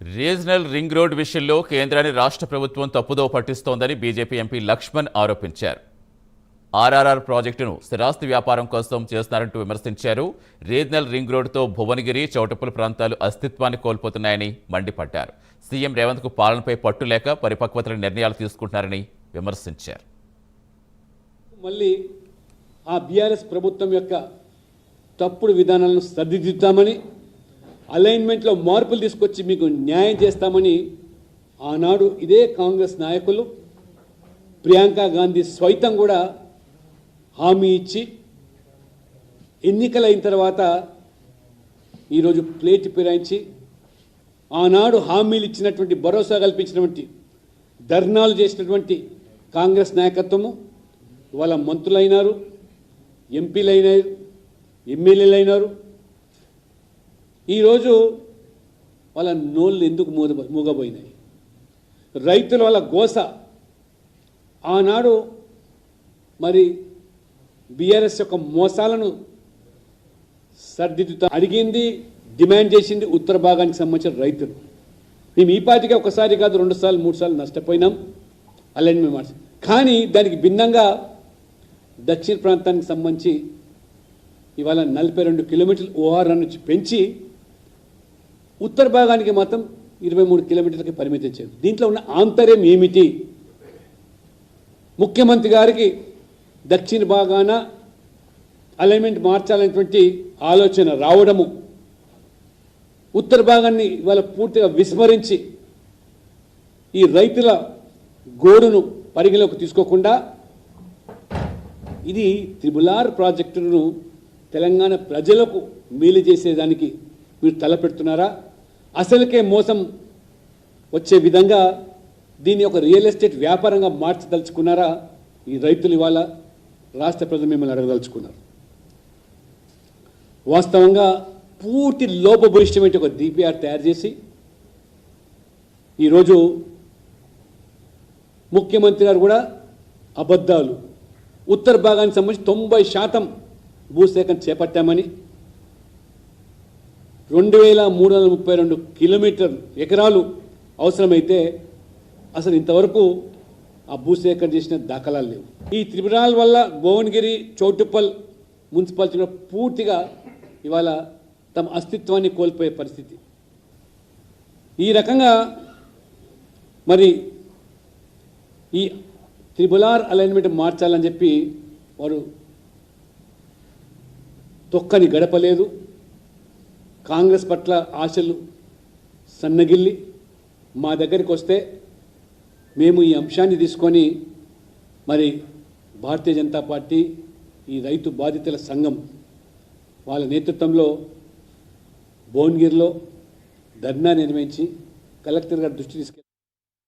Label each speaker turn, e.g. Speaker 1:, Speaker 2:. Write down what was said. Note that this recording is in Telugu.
Speaker 1: రీజనల్ రింగ్ రోడ్ విషయంలో కేంద్రాన్ని రాష్ట్ర ప్రభుత్వం తప్పుదో పట్టిస్తోందని బీజేపీ ఎంపీ లక్ష్మణ్ ఆరోపించారు. ఆర్ఆర్ఆర్ ప్రాజెక్టును స్థిరాస్తి వ్యాపారం కోసం చేస్తున్నారంటూ విమర్శించారు. రీజనల్ రింగ్ రోడ్డుతో భువనగిరి, చౌటుప్పల్ ప్రాంతాలు అస్తిత్వాన్ని కోల్పోతున్నాయని మండిపడ్డారు. సీఎం రేవంత్కు పాలనపై పట్టు లేక పరిపక్వతల నిర్ణయాలు తీసుకుంటున్నారని విమర్శించారు.
Speaker 2: మళ్ళీ ఆ బీఆర్ఎస్ ప్రభుత్వం యొక్క తప్పుడు విధానాలను సరిదిద్దుతామని, అలైన్మెంట్లో మార్పులు తీసుకొచ్చి మీకు న్యాయం చేస్తామని ఆనాడు ఇదే కాంగ్రెస్ నాయకులు ప్రియాంక గాంధీ స్వైతం కూడా హామీ ఇచ్చి ఎన్నికలైన తర్వాత ఈరోజు ప్లేట్ ఫిరాయించి ఆనాడు హామీలు ఇచ్చినటువంటి, భరోసా కల్పించినటువంటి, ధర్నాలు చేసినటువంటి కాంగ్రెస్ నాయకత్వము వాళ్ళ మంత్రులైనారు, ఎంపీలైనారు, ఎమ్మెల్యేలు అయినారు. ఈరోజు వాళ్ళ నోళ్ళు ఎందుకు మూగబోయినాయి? రైతుల వాళ్ళ గోస ఆనాడు మరి బీఆర్ఎస్ యొక్క మోసాలను సర్దిద్దుతా అడిగింది, డిమాండ్ చేసింది ఉత్తర భాగానికి సంబంధించిన రైతులు. మేము ఈ పార్టీకి ఒకసారి కాదు, 2 సార్లు 3 సార్లు నష్టపోయినాం అలైన్మెంట్ మార్చి. కానీ దానికి భిన్నంగా దక్షిణ ప్రాంతానికి సంబంధించి ఇవాళ 42 కిలోమీటర్లు ఓఆర్ నుంచి పెంచి ఉత్తర భాగానికి మాత్రం 23 కిలోమీటర్లకి పరిమితం చేయాలి. దీంట్లో ఉన్న ఆంతర్యం ఏమిటి? ముఖ్యమంత్రి గారికి దక్షిణ భాగాన అలైన్మెంట్ మార్చాలనేటువంటి ఆలోచన రావడము, ఉత్తర భాగాన్ని ఇవాళ పూర్తిగా విస్మరించి ఈ రైతుల గోడును పరిగణలోకి తీసుకోకుండా ఇది త్రిబుల్-ఆర్ ప్రాజెక్టును తెలంగాణ ప్రజలకు మేలు చేసేదానికి మీరు తలపెడుతున్నారా? అసలుకే మోసం వచ్చే విధంగా దీన్ని ఒక రియల్ ఎస్టేట్ వ్యాపారంగా మార్చదలుచుకున్నారా? ఈ రైతులు ఇవాళ రాష్ట్ర ప్రజలు మిమ్మల్ని అడగదలుచుకున్నారు. వాస్తవంగా పూర్తి లోపభూయిష్టమైన ఒక డిపిఆర్ తయారు చేసి ఈరోజు ముఖ్యమంత్రి గారు కూడా అబద్ధాలు, ఉత్తర భాగానికి సంబంధించి 90% భూసేకరణ చేపట్టామని, 2332 కిలోమీటర్ ఎకరాలు అవసరమైతే అసలు ఇంతవరకు ఆ భూసేకరణ చేసిన దాఖలాలు లేవు. ఈ త్రిపురాల వల్ల భువనగిరి, చౌటుప్పల్ మున్సిపాలిటీ పూర్తిగా ఇవాళ తమ అస్తిత్వాన్ని కోల్పోయే పరిస్థితి. ఈ రకంగా మరి ఈ త్రిబుల్-ఆర్ అలైన్మెంట్ మార్చాలని చెప్పి వారు తొక్కని గడపలేదు. కాంగ్రెస్ పట్ల ఆశలు సన్నగిల్లి మా దగ్గరికి వస్తే మేము ఈ అంశాన్ని తీసుకొని మరి భారతీయ జనతా పార్టీ, ఈ రైతు బాధితుల సంఘం వాళ్ళ నేతృత్వంలో భువనగిరిలో ధర్నా నిర్వహించి కలెక్టర్ గారి దృష్టి తీసుకెళ్ళి